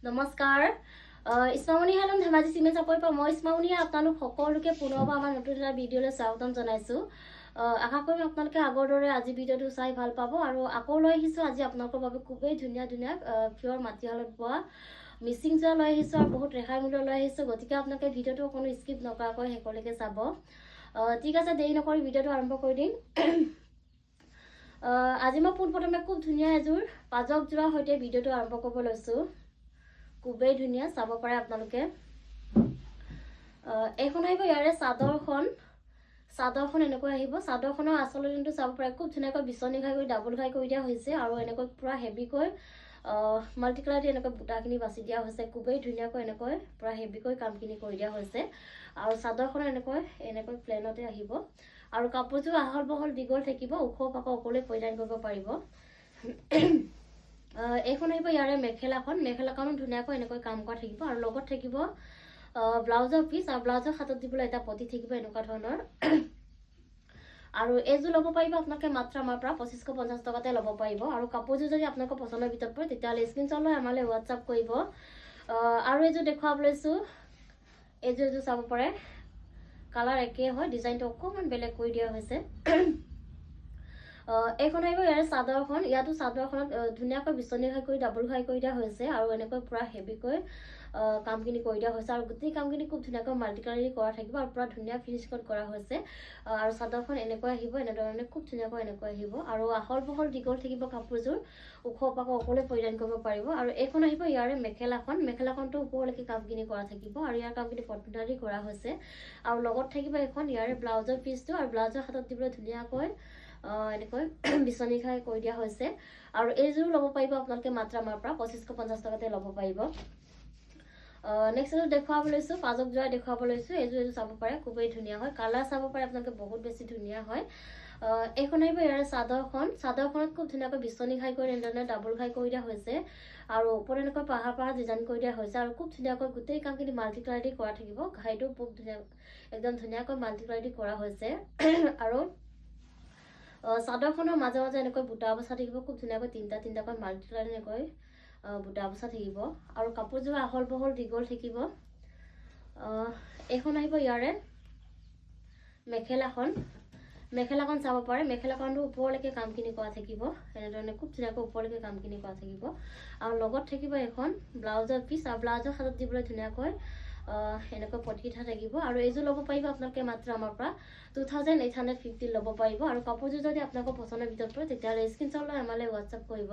নমস্কাৰ ইছমামণি হেলম ধেমাজি চিমে চাপৰ পৰা মই ইছমামণিয়ে আপোনালোক সকলোকে পুনৰবাৰ আমাৰ নতুন এটা ভিডিঅ'লৈ স্বাগতম জনাইছোঁ। আশা কৰিম আপোনালোকে আগৰ দৰে আজি ভিডিঅ'টো চাই ভাল পাব আৰু আকৌ লৈ আহিছোঁ আজি আপোনালোকৰ বাবে খুবেই ধুনীয়া ধুনীয়া পিয়ৰ মাটিশালত বোৱা মিচিং যোৰা লৈ আহিছোঁ আৰু বহুত ৰেহাই মূল্য লৈ আহিছোঁ। গতিকে আপোনালোকে ভিডিঅ'টো কোনো স্কিপ নকৰাকৈ শেষলৈকে চাব। ঠিক আছে, দেৰি নকৰি ভিডিঅ'টো আৰম্ভ কৰি দিম। আজি মই পোনপ্ৰথমে খুব ধুনীয়া এযোৰ পাজক যোৰাৰ সৈতে ভিডিঅ'টো আৰম্ভ কৰিব লৈছোঁ। খুবেই ধুনীয়া, চাব পাৰে আপোনালোকে। এইখন আহিব ইয়াৰে চাদৰখন এনেকৈ আহিব। চাদৰখনৰ আচলতে যোনটো চাব পাৰে খুব ধুনীয়াকৈ বিচনী ঘাই কৰি ডাবল ঘাই কৰি দিয়া হৈছে আৰু এনেকৈ পুৰা হেভিকৈ মাল্টি কালাৰ দি এনেকৈ বুটাখিনি বাছি দিয়া হৈছে। খুবেই ধুনীয়াকৈ এনেকৈ পুৰা হেভিকৈ কামখিনি কৰি দিয়া হৈছে আৰু চাদৰখন এনেকৈ প্লেনতে আহিব আৰু কাপোৰযোৰ আহল বহল দীঘল থাকিব, ওখ পাক অকলে পৰিধান কৰিব পাৰিব। এইখন আহিব ইয়াৰে মেখেলাখনো ধুনীয়াকৈ এনেকৈ কাম কৰা থাকিব আৰু লগত থাকিব ব্লাউজৰ পিচ আৰু ব্লাউজৰ হাতত দিবলৈ এটা পটি থাকিব এনেকুৱা ধৰণৰ। আৰু এইযোৰ ল'ব পাৰিব আপোনালোকে মাত্ৰ আমাৰ পৰা 2550 টকাতে ল'ব পাৰিব। আৰু কাপোৰযোৰ যদি আপোনালোকৰ পচন্দৰ ভিতৰত পৰে তেতিয়াহ'লে স্ক্ৰীনশ্বট লৈ আমালৈ হোৱাটছআপ কৰিব। আৰু এইযোৰ দেখুৱাব লৈছোঁ, এইযোৰ চাব পাৰে কালাৰ একেই হয়, ডিজাইনটো অকণমান বেলেগ কৰি দিয়া হৈছে। এইখন আহিব ইয়াৰে চাদৰখন। ইয়াতো চাদৰখনত ধুনীয়াকৈ বিচনী ঘাই কৰি ডাবল ঘাই কৰি দিয়া হৈছে আৰু এনেকৈ পুৰা হেভিকৈ কামখিনি কৰি দিয়া হৈছে আৰু গোটেই কামখিনি খুব ধুনীয়াকৈ মাল্টি কালাৰ কৰা থাকিব আৰু পুৰা ধুনীয়া ফিনিচিঙত কৰা হৈছে। আৰু চাদৰখন এনেকৈ আহিব, এনেধৰণে খুব ধুনীয়াকৈ এনেকৈ আহিব আৰু আহল বহল দীঘল থাকিব কাপোৰযোৰ, ওখ পাক অকলে পৰিধান কৰিব পাৰিব। আৰু এইখন আহিব ইয়াৰে মেখেলাখনটো ওপৰলৈকে কামখিনি কৰা থাকিব আৰু ইয়াৰ কামখিনি পট্টুটা দি কৰা হৈছে আৰু লগত থাকিব এখন ইয়াৰে ব্লাউজৰ পিচটো আৰু ব্লাউজৰ হাতত দিবলৈ ধুনীয়াকৈ এনেকৈ বিচনী ঘাই কৰি দিয়া হৈছে। আৰু এইযোৰ ল'ব পাৰিব আপোনালোকে মাত্ৰ আমাৰ পৰা 2550 টকাতে ল'ব পাৰিব। নেক্সট এযোৰ দেখুৱাব লৈছোঁ, পাজক যোৰা দেখুৱাব লৈছোঁ। এইযোৰ চাব পাৰে খুবেই ধুনীয়া হয়, কালাৰ চাব পাৰে আপোনালোকে বহুত বেছি ধুনীয়া হয়। এইখন আহিব ইয়াৰে চাদৰখনত খুব ধুনীয়াকৈ বিচনী ঘাই কৰি এনেধৰণে ডাবল ঘাই কৰি দিয়া হৈছে আৰু ওপৰত এনেকৈ পাহাৰ ডিজাইন কৰি দিয়া হৈছে আৰু খুব ধুনীয়াকৈ গোটেই কামখিনি মাল্টি কালাৰ দি কৰা থাকিব। ঘাইটো খুব ধুনীয়া, একদম ধুনীয়াকৈ মাল্টি কালাৰ দি কৰা হৈছে। আৰু চাদৰখনৰ মাজে মাজে এনেকৈ বুটা বচা থাকিব, খুব ধুনীয়াকৈ তিনিটাকৈ মাল্টি কালাৰ এনেকৈ বুটা বচা থাকিব আৰু কাপোৰযোৰ আহল বহল দীঘল থাকিব। এইখন আহিব ইয়াৰে মেখেলাখন চাব পাৰে। মেখেলাখনটো ওপৰলৈকে কামখিনি কৰা থাকিব, এনেধৰণে খুব ধুনীয়াকৈ ওপৰলৈকে কামখিনি কৰা থাকিব আৰু লগত থাকিব এখন ব্লাউজৰ পিচ আৰু ব্লাউজৰ হাতত দিবলৈ ধুনীয়াকৈ এনেকৈ পট্টিটা থাকিব। আৰু এইযোৰ ল'ব পাৰিব আপোনালোকে মাত্ৰ আমাৰ পৰা 2850 ল'ব পাৰিব। আৰু কাপোৰযোৰ যদি আপোনালোকৰ পচন্দৰ ভিতৰত পৰে তেতিয়াহ'লে স্ক্ৰীনশ্বট লৈ আমালৈ হোৱাটছআপ কৰিব।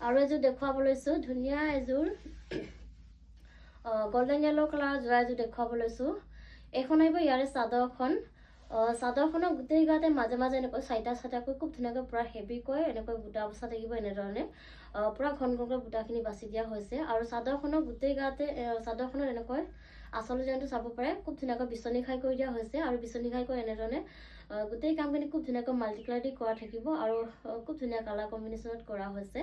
আৰু এযোৰ দেখুৱাব লৈছোঁ, ধুনীয়া এযোৰ গল্ডেন য়েল্লো কালাৰৰ যোৰা এযোৰ দেখুৱাব লৈছোঁ। এইখন আহিব ইয়াৰে চাদৰখনৰ গোটেই গাতে মাজে মাজে এনেকৈ চাৰিটাকৈ খুব ধুনীয়াকৈ পুৰা হেভিকৈ এনেকৈ বুটা বচা থাকিব, এনেধৰণে পুৰা ঘনকৈ বুটাখিনি বাছি দিয়া হৈছে। আৰু চাদৰখনৰ গোটেই গাতে চাদৰখনত এনেকৈ আচল ডিজাইনটো চাব পাৰে, খুব ধুনীয়াকৈ বিচনী ঘাই কৰি দিয়া হৈছে আৰু বিচনী ঘাই কৰি এনেধৰণে গোটেই কামখিনি খুব ধুনীয়াকৈ মাল্টি কালাৰ দি কৰা থাকিব আৰু খুব ধুনীয়া কালাৰ কম্বিনেশ্যনত কৰা হৈছে।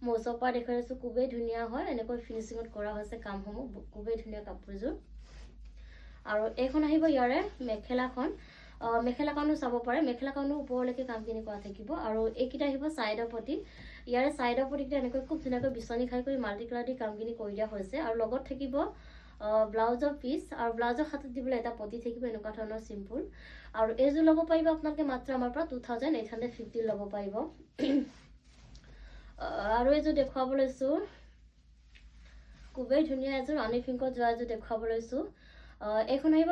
মই ওচৰৰ পৰা দেখুৱাই দিছোঁ, খুবেই ধুনীয়া হয়, এনেকৈ ফিনিচিঙত কৰা হৈছে কামসমূহ, খুবেই ধুনীয়া কাপোৰযোৰ। আৰু এইখন আহিব ইয়াৰে মেখেলাখনো চাব পাৰে। মেখেলাখনো ওপৰলৈকে কামখিনি কৰা থাকিব আৰু এইকেইটা আহিব চাইডৰ পটি। ইয়াৰে চাইডৰ পটিকেইটা এনেকৈ খুব ধুনীয়াকৈ বিচনী ঘাই কৰি মাল্টি কালাৰ দি কামখিনি কৰি দিয়া হৈছে আৰু লগত থাকিব ব্লাউজৰ পিচ আৰু ব্লাউজৰ হাতত দিবলৈ এটা পটি থাকিব, এনেকুৱা ধৰণৰ চিম্পুল। আৰু এইযোৰ ল'ব পাৰিব আপোনালোকে মাত্ৰ আমাৰ পৰা 2850 ল'ব পাৰিব। আৰু এইযোৰ দেখুৱাব লৈছোঁ, খুবেই ধুনীয়া এযোৰ ৰাণী পিংকত যোৱা এযোৰ দেখুৱাব লৈছোঁ। এইখন আহিব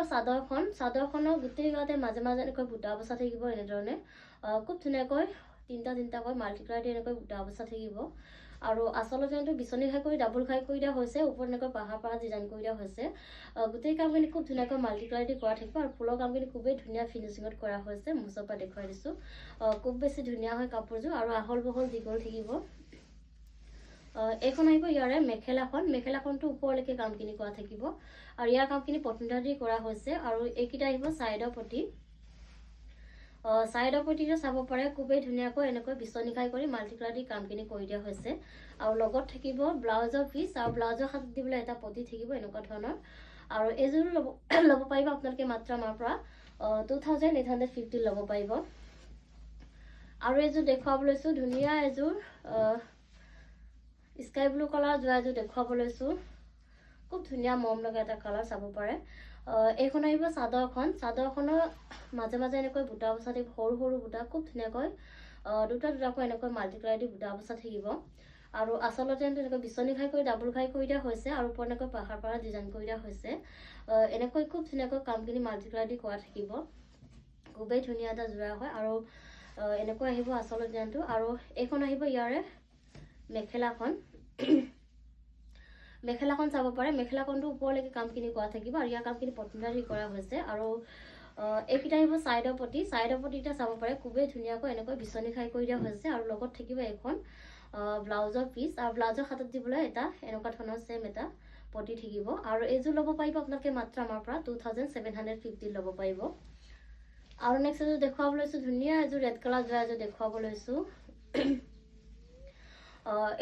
চাদৰখনৰ গোটেই গাতে মাজে মাজে এনেকৈ বুটা বচা থাকিব, এনেধৰণে খুব ধুনীয়াকৈ তিনিটাকৈ মাল্টি কালাৰ দি এনেকৈ বুটা বচা থাকিব আৰু আচল ডিজাইনটো বিচনী ঘাই কৰি ডাবল ঘাই কৰি দিয়া হৈছে, ওপৰত এনেকৈ পাহাৰ ডিজাইন কৰি দিয়া হৈছে। গোটেই কামখিনি খুব ধুনীয়াকৈ মাল্টি কালাৰ দি কৰা থাকিব আৰু ফুলৰ কামখিনি খুবেই ধুনীয়া ফিনিচিঙত কৰা হৈছে। মোৰ ওচৰৰ পৰা দেখুৱাই দিছোঁ, খুব বেছি ধুনীয়া হয় কাপোৰযোৰ আৰু আহল বহল দীঘল থাকিব। এইখন আহিব ইয়াৰে মেখেলাখনটো ওপৰলৈকে কামখিনি কৰা থাকিব আৰু ইয়াৰ কামখিনি পট্টুটা দি কৰা হৈছে। আৰু এইকেইটা আহিব চাইডৰ পটিটো চাব পাৰে, খুবেই ধুনীয়াকৈ এনেকৈ বিচনী ঘাই কৰি মাল্টি কালাৰ দি কামখিনি কৰি দিয়া হৈছে আৰু লগত থাকিব ব্লাউজৰ পিচ আৰু ব্লাউজৰ হাতত দিবলৈ এটা পটি থাকিব, এনেকুৱা ধৰণৰ। আৰু এইযোৰ ল'ব পাৰিব আপোনালোকে মাত্ৰ আমাৰ পৰা 2850 ল'ব পাৰিব। আৰু এইযোৰ দেখুৱাব লৈছোঁ, ধুনীয়া এযোৰ স্কাই ব্লু কালাৰ যোৱা এযোৰ দেখুৱাব লৈছোঁ খুব ধুনীয়া মৰম লগা এটা কালাৰ চাব পাৰে এইখন আহিব চাদৰখনৰ মাজে মাজে এনেকৈ বুটা বচা থাকিব সৰু সৰু বুটা খুব ধুনীয়াকৈ দুটাকৈ এনেকৈ মাল্টি কালাৰ দি বুটা বচা থাকিব আৰু আচলতে এনেকৈ বিচনী ঘাই কৰি ডাবুল ঘাই কৰি দিয়া হৈছে আৰু ওপৰত এনেকৈ পাহাৰ ডিজাইন কৰি দিয়া হৈছে এনেকৈ খুব ধুনীয়াকৈ কামখিনি মাল্টি কালাৰ দি কৰা থাকিব খুবেই ধুনীয়া এটা যোৰা হয় আৰু এনেকৈ আহিব আচল ডিজাইনটো আৰু এইখন আহিব ইয়াৰে মেখেলাখন চাব পাৰে মেখেলাখনটো ওপৰলৈকে কামখিনি কৰা থাকিব আৰু ইয়াৰ কামখিনি পটনদাৰী কৰা হৈছে আৰু এইকেইটা আহিব চাইডৰ পটিটা চাব পাৰে খুবেই ধুনীয়াকৈ এনেকৈ বিচনী খাই কৰি দিয়া হৈছে আৰু লগত থাকিব এখন ব্লাউজৰ পিচ আৰু ব্লাউজৰ হাতত দিবলৈ এটা এনেকুৱা ধৰণৰ সেম এটা পটি থাকিব আৰু এইযোৰ ল'ব পাৰিব আপোনালোকে মাত্ৰ আমাৰ পৰা 2750 ল'ব পাৰিব আৰু নেক্সট এযোৰ দেখুৱাব লৈছোঁ ধুনীয়া এযোৰ ৰেড কালাৰ যোৱা এযোৰ দেখুৱাব লৈছোঁ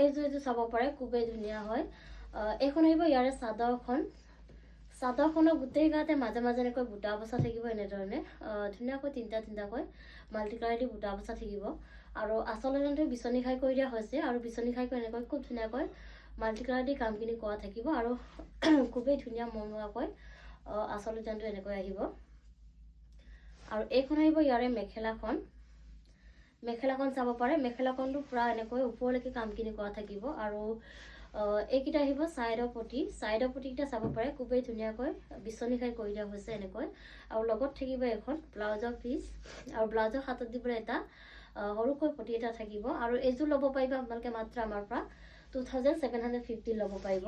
এইযোৰ চাব পাৰে খুবেই ধুনীয়া হয় এইখন আহিব ইয়াৰে চাদৰখনৰ গোটেই গাতে মাজে মাজে এনেকৈ বুটা বচা থাকিব এনেধৰণে ধুনীয়াকৈ তিনিটাকৈ মাল্টি কালাৰ দি বুটা বচা থাকিব আৰু আচলতে বিচনী খাই কৰি দিয়া হৈছে আৰু বিচনী খাই কৰি এনেকৈ খুব ধুনীয়াকৈ মাল্টি কালাৰ দি কামখিনি কৰা থাকিব আৰু খুবেই ধুনীয়া মৰম লগাকৈ আচল ডিজাইনটো এনেকৈ আহিব আৰু এইখন আহিব ইয়াৰে মেখেলাখন চাব পাৰে মেখেলাখনটো পুৰা এনেকৈ ওপৰলৈকে কামখিনি কৰা থাকিব আৰু এইকেইটা আহিব চাইডৰ পটিকেইটা চাব পাৰে খুবেই ধুনীয়াকৈ বিচনী খাই কৰি দিয়া হৈছে এনেকৈ আৰু লগত থাকিব এখন ব্লাউজৰ পিচ আৰু ব্লাউজৰ হাতত দিবলৈ এটা সৰুকৈ পটি এটা থাকিব আৰু এইযোৰ ল'ব পাৰিব আপোনালোকে মাত্ৰ আমাৰ পৰা 2750 ল'ব পাৰিব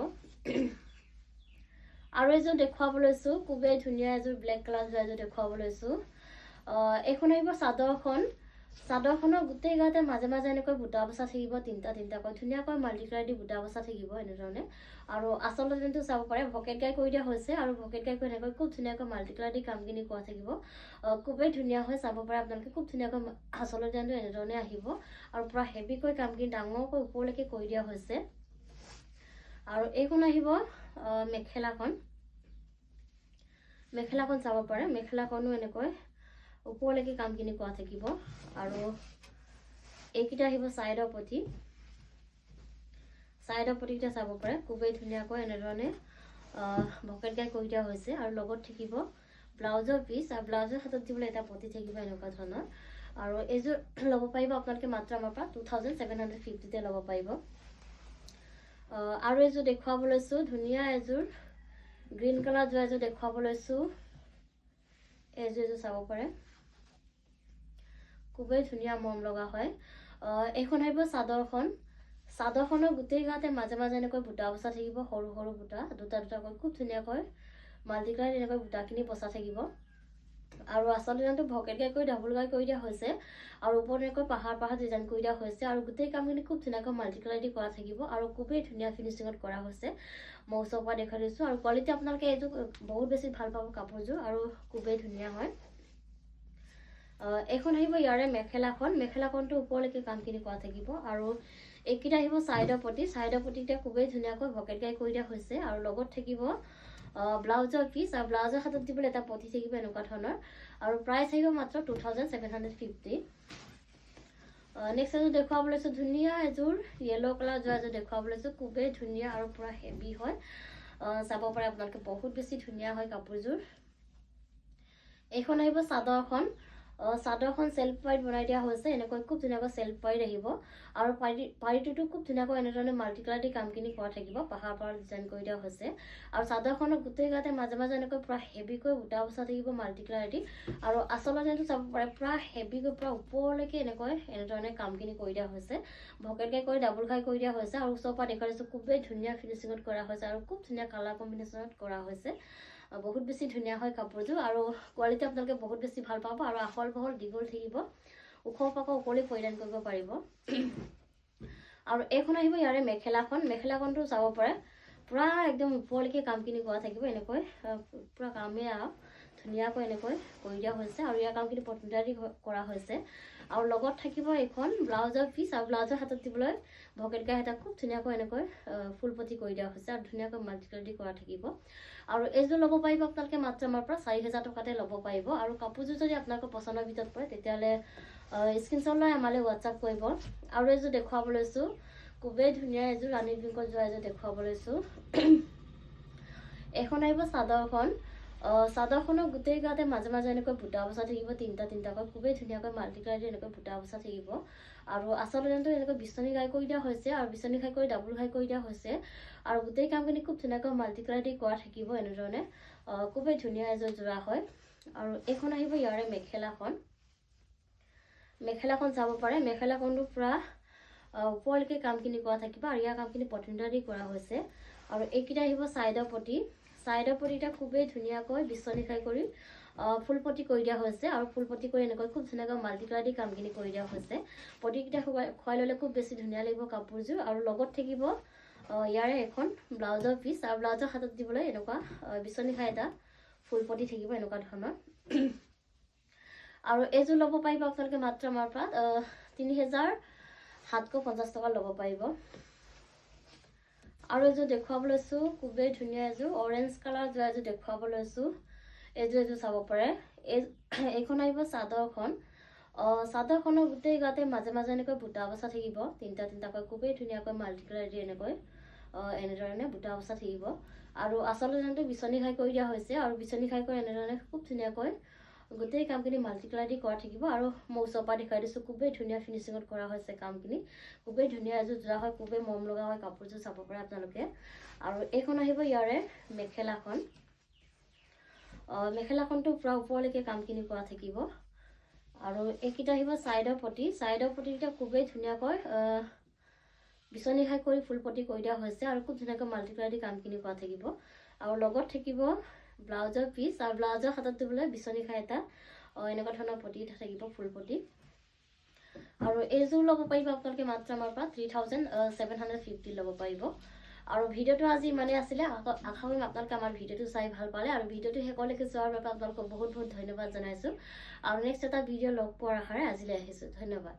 আৰু এইযোৰ দেখুৱাব লৈছোঁ খুবেই ধুনীয়া এযোৰ ব্লেক কালাৰ যোৱা এযোৰ দেখুৱাব লৈছোঁ এইখন আহিব চাদৰখনৰ গোটেই গাতে মাজে মাজে এনেকৈ বুটা বচা থাকিব তিনিটাকৈ ধুনীয়াকৈ মাল্টি কালাৰ দি বুটা বচা থাকিব এনেধৰণে আৰু আচল ডিজাইনটো চাব পাৰে ভকেট গাই কৰি দিয়া হৈছে আৰু ভকেট গাই কৰি এনেকৈ খুব ধুনীয়াকৈ মাল্টি কালাৰ দি কামখিনি কৰা থাকিব খুবেই ধুনীয়া হয় চাব পাৰে আপোনালোকে খুব ধুনীয়াকৈ আচল ডিজাইনটো এনেধৰণে আহিব আৰু পুৰা হেভিকৈ কামখিনি ডাঙৰকৈ ওপৰলৈকে কৰি দিয়া হৈছে আৰু এইখন আহিব মেখেলাখন চাব পাৰে মেখেলাখনো এনেকৈ ওপৰলৈকে কামখিনি কৰা থাকিব আৰু এইকেইটা আহিব চাইডৰ পটিকেইটা চাব পাৰে খুবেই ধুনীয়াকৈ এনেধৰণে ভকেট গাই কৰি দিয়া হৈছে আৰু লগত থাকিব ব্লাউজৰ পিচ আৰু ব্লাউজৰ হাতত দিবলৈ এটা পটি থাকিব এনেকুৱা ধৰণৰ আৰু এইযোৰ ল'ব পাৰিব আপোনালোকে মাত্ৰ আমাৰ পৰা 2750 ল'ব পাৰিব আৰু এইযোৰ দেখুৱাব লৈছোঁ ধুনীয়া এযোৰ গ্ৰীণ কালাৰ যোৱা এযোৰ দেখুৱাব লৈছোঁ এইযোৰ চাব পাৰে খুবেই ধুনীয়া মৰম লগা হয় এইখন আহিব চাদৰখনৰ গোটেই গাতে মাজে মাজে এনেকৈ বুটা বচা থাকিব সৰু সৰু বুটা দুটাকৈ খুব ধুনীয়াকৈ মাল্টি কালাৰ এনেকৈ বুটাখিনি বচা থাকিব আৰু আচল ডিজাইনটো ভকেট গাই কৰি ডাবুল গাই কৰি দিয়া হৈছে আৰু ওপৰত এনেকৈ পাহাৰ ডিজাইন কৰি দিয়া হৈছে আৰু গোটেই কামখিনি খুব ধুনীয়াকৈ মাল্টি কালাৰ দি কৰা থাকিব আৰু খুবেই ধুনীয়া ফিনিচিঙত কৰা হৈছে মই ওচৰৰ পৰা দেখাই দিছোঁ আৰু কোৱালিটি আপোনালোকে এইযোৰ বহুত বেছি ভাল পাব কাপোৰযোৰ আৰু খুবেই ধুনীয়া হয় এইখন আহিব ইয়াৰে মেখেলাখনটো ওপৰলৈকে কামখিনি কৰা থাকিব আৰু এইকেইটা আহিব চাইডৰ পটিকেইটা খুবেই ধুনীয়াকৈ ভকেট গাই কৰি দিয়া হৈছে আৰু লগত থাকিব ব্লাউজৰ পিচ আৰু ব্লাউজৰ হাতত দিবলৈ এটা পটি থাকিব এনেকুৱা ধৰণৰ আৰু প্ৰাইচ আহিব মাত্ৰ 2750 নেক্সট এযোৰ দেখুৱাব লৈছোঁ ধুনীয়া এযোৰ য়েলো কালাৰ যোৱা এযোৰ দেখুৱাব লৈছোঁ খুবেই ধুনীয়া আৰু পুৰা হেভি হয় চাব পাৰে আপোনালোকে বহুত বেছি ধুনীয়া হয় কাপোৰযোৰ এইখন আহিব চাদৰখন সেলফ পাইট বনাই দিয়া হৈছে এনেকৈ খুব ধুনীয়াকৈ সেলফ পাইট আহিব আৰু পাইটোতো খুব ধুনীয়াকৈ এনেধৰণে মাল্টি কালাৰ দি কামখিনি কৰা থাকিব পাহাৰ ডিজাইন কৰি দিয়া হৈছে আৰু চাদৰখনৰ গোটেই গাতে মাজে মাজে এনেকৈ পুৰা হেভিকৈ বুটা বচা থাকিব মাল্টি কালাৰ দি আৰু আচলতে যেনটো চাব পাৰে পুৰা হেভিকৈ পুৰা ওপৰলৈকে এনেধৰণে কামখিনি কৰি দিয়া হৈছে ভকেট গাই কৰি ডাবুল ঘাই কৰি দিয়া হৈছে আৰু ওচৰৰ পৰা দেখাই দিছোঁ খুবেই ধুনীয়া ফিনিচিঙত কৰা হৈছে আৰু খুব ধুনীয়া কালাৰ কম্বিনেশ্যনত কৰা হৈছে বহুত বেছি ধুনীয়া হয় কাপোৰযোৰ আৰু কোৱালিটি আপোনালোকে বহুত বেছি ভাল পাব আৰু আহল বহল দীঘল থাকিব ওখ পাক ওপৰলৈ পৰিধান কৰিব পাৰিব আৰু এইখন আহিব ইয়াৰে মেখেলাখনটো চাব পাৰে পুৰা একদম ওপৰলৈকে কামখিনি কৰা থাকিব এনেকৈ পুৰা কামেই আৰু ধুনীয়াকৈ এনেকৈ কৰি দিয়া হৈছে আৰু ইয়াৰ কামখিনি পটনদাৰী কৰা হৈছে আৰু লগত থাকিব এখন ব্লাউজৰ পিচ আৰু ব্লাউজৰ হাতত দিবলৈ ভকেট গাই এটা খুব ধুনীয়াকৈ এনেকৈ ফুলপটি কৰি দিয়া হৈছে আৰু ধুনীয়াকৈ মাল্টিকালাৰ দি কৰা থাকিব আৰু এইযোৰ ল'ব পাৰিব আপোনালোকে মাত্ৰ আমাৰ পৰা 4000 টকাতে ল'ব পাৰিব আৰু কাপোৰযোৰ যদি আপোনালোকৰ পচন্দৰ ভিতৰত পৰে তেতিয়াহ'লে স্ক্ৰীনশ্বট লৈ আমালৈ হোৱাটছআপ কৰিব আৰু এইযোৰ দেখুৱাব লৈছোঁ খুবেই ধুনীয়া এযোৰ ৰাণী পিংকত যোৱা এযোৰ দেখুৱাব লৈছোঁ। এখন আহিব চাদৰখন। চাদৰখনৰ গোটেই গাতে মাজে মাজে এনেকৈ বুটা বচা থাকিব, তিনিটাকৈ খুবেই ধুনীয়াকৈ মাল্টি কালাৰ দি এনেকৈ বুটা বচা থাকিব। আৰু আচল ডিজাইনটো এনেকৈ বিচনী ঘাই কৰি দিয়া হৈছে আৰু বিচনী ঘাই কৰি ডাবুল ঘাই কৰি দিয়া হৈছে। আৰু গোটেই কামখিনি খুব ধুনীয়াকৈ মাল্টি কালাৰ দি কৰা থাকিব এনেধৰণে। খুবেই ধুনীয়া এযোৰ যোৰা হয়। আৰু এইখন আহিব ইয়াৰে মেখেলাখন। মেখেলাখন চাব পাৰে, মেখেলাখনটো পুৰা ওপৰলৈকে কামখিনি কৰা থাকিব আৰু ইয়াৰ কামখিনি পটিনটা দি কৰা হৈছে। আৰু এইকেইটা আহিব চাইডৰ পটি। চাইডৰ পটিটা খুবেই ধুনীয়াকৈ বিচনী খাই কৰি ফুল পটি কৰি দিয়া হৈছে। আৰু ফুল পটি কৰি এনেকৈ খুব ধুনীয়াকৈ মাল্টি কালাৰ দি কামখিনি কৰি দিয়া হৈছে। পটিকেইটা খুৱাই ল'লে খুব বেছি ধুনীয়া লাগিব কাপোৰযোৰ। আৰু লগত থাকিব ইয়াৰে এখন ব্লাউজৰ পিচ, আৰু ব্লাউজৰ হাতত দিবলৈ এনেকুৱা বিচনী খাই এটা ফুল পটি থাকিব এনেকুৱা ধৰণৰ। আৰু এইযোৰ ল'ব পাৰিব আপোনালোকে মাত্ৰ আমাৰ পৰা ৩,৭50 টকা ল'ব পাৰিব। আৰু এযোৰ দেখুৱাব লৈছোঁ, খুবেই ধুনীয়া এযোৰ অৰেঞ্জ কালাৰ যোৱা এযোৰ দেখুৱাব লৈছোঁ। এযোৰ চাব পাৰে। এইখন আহিব চাদৰখন। চাদৰখনৰ গোটেই গাতে মাজে মাজে এনেকৈ বুটা বচা থাকিব, তিনিটাকৈ খুবেই ধুনীয়াকৈ মাল্টি কালাৰ দি এনেধৰণে বুটা বচা থাকিব। আৰু আচল ডিজাইনটো বিচনী ঘাই কৰি দিয়া হৈছে আৰু বিচনী ঘাই কৰি এনেধৰণে খুব ধুনীয়াকৈ গোটেই কামখিনি মাল্টি কালাৰ দি কৰা থাকিব। আৰু মই ওচৰৰ পৰা দেখাই দিছোঁ, খুবেই ধুনীয়া ফিনিচিঙত কৰা হৈছে কামখিনি। খুবেই ধুনীয়া এযোৰ যোৰা হয়, খুবেই মৰম লগা হয় কাপোৰযোৰ, চাব পাৰে আপোনালোকে। আৰু এইখন আহিব ইয়াৰে মেখেলাখন। মেখেলাখনটো পুৰা ওপৰলৈকে কামখিনি কৰা থাকিব। আৰু এইকেইটা আহিব চাইডৰ পটি। চাইডৰ পটিকেইটা খুবেই ধুনীয়াকৈ বিচনী ঘাই কৰি ফুল পটি কৰি দিয়া হৈছে আৰু খুব ধুনীয়াকৈ মাল্টি কালাৰ দি কামখিনি কৰা থাকিব। আৰু লগত থাকিব ব্লাউজৰ পিচ, আৰু ব্লাউজৰ হাতত দিবলৈ বিচনী ঘাই এটা এনেকুৱা ধৰণৰ পটি থাকিব, ফুল পটি। আৰু এইযোৰ ল'ব পাৰিব আপোনালোকে মাত্ৰ আমাৰ পৰা 3,750 ল'ব পাৰিব। আৰু ভিডিঅ'টো আজি ইমানেই আছিলে। আশা কৰিম আপোনালোকে আমাৰ ভিডিঅ'টো চাই ভাল পালে। আৰু ভিডিঅ'টো শেষলৈকে চোৱাৰ বাবে আপোনালোকক বহুত বহুত ধন্যবাদ জনাইছোঁ। আৰু নেক্সট এটা ভিডিঅ' লগ পোৱাৰ আশাৰে আজিলৈ আহিছোঁ। ধন্যবাদ।